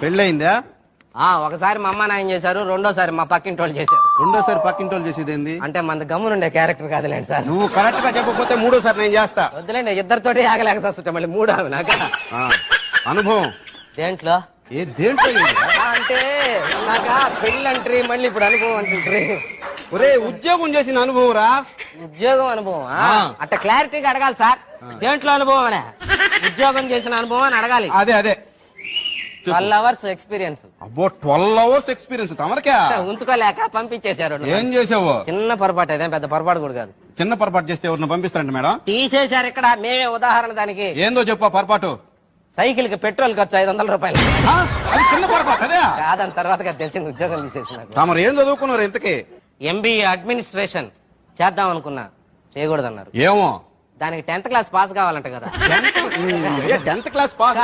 పెళ్ళయిందా? ఒకసారి మా అమ్మ నాయన చేశారు, రెండోసారి మా పక్కింటి వాళ్ళు చేశారు. రెండోసారి పక్కింటోళ్ళు చేసేది ఏంది? అంటే మన గమ్మునుండే క్యారెక్టర్ కాదులేండి సార్. నువ్వు కరెక్ట్ గా చెప్పకపోతే మూడోసారి నేను చేస్తా. వద్దులేండి, ఇద్దరితోటి ఆగలేక వస్తుంటా మళ్ళీ మూడు నాకు అనుభవం దేంట్లో దేంట్లో అంటే నాక పెళ్ళంట్రీ మళ్ళీ ఇప్పుడు అనుభవం అంటుంట్రీ. ఒరే ఉద్యోగం చేసిన అనుభవం రా. ఉద్యోగం అనుభవం అట్ట క్లారిటీగా అడగాలి సార్. దేంట్లో అనుభవం అనే ఉద్యోగం చేసిన అనుభవం అని అడగాలి. అదే 12 hours ఎక్స్పీరియన్స్. అబ్బో 12 hours ఎక్స్పీరియన్స్ తమరికా? ఉంచుకోలేక పంపించేశారు. ఏం చేసావు? చిన్న పొరపాటు, అదేం పెద్ద పొరపాటు కూడా కాదు. చిన్న పొరపాటు చేస్తే ఎవరిని పంపిస్తారంట మేడం? తీసేశారు ఇక్కడ, మేమే ఉదాహరణ దానికి. ఏందో చెప్పు పొరపాటు. సైకిల్ కి పెట్రోల్ ఖర్చు 500 రూపాయలు. అది చిన్న పొరపాటు అదే కాదని తర్వాత తెలిసింది. ఉద్యోగం తీసేసినారు. తమరు ఏం చదువుకున్నారు ఇంతకీ? MBA అడ్మినిస్ట్రేషన్ చేద్దాం అనుకున్నా, చేయకూడదన్నారు. ఏమో దానికి 10th క్లాస్ పాస్ కావాలంట కదా. 10th class pass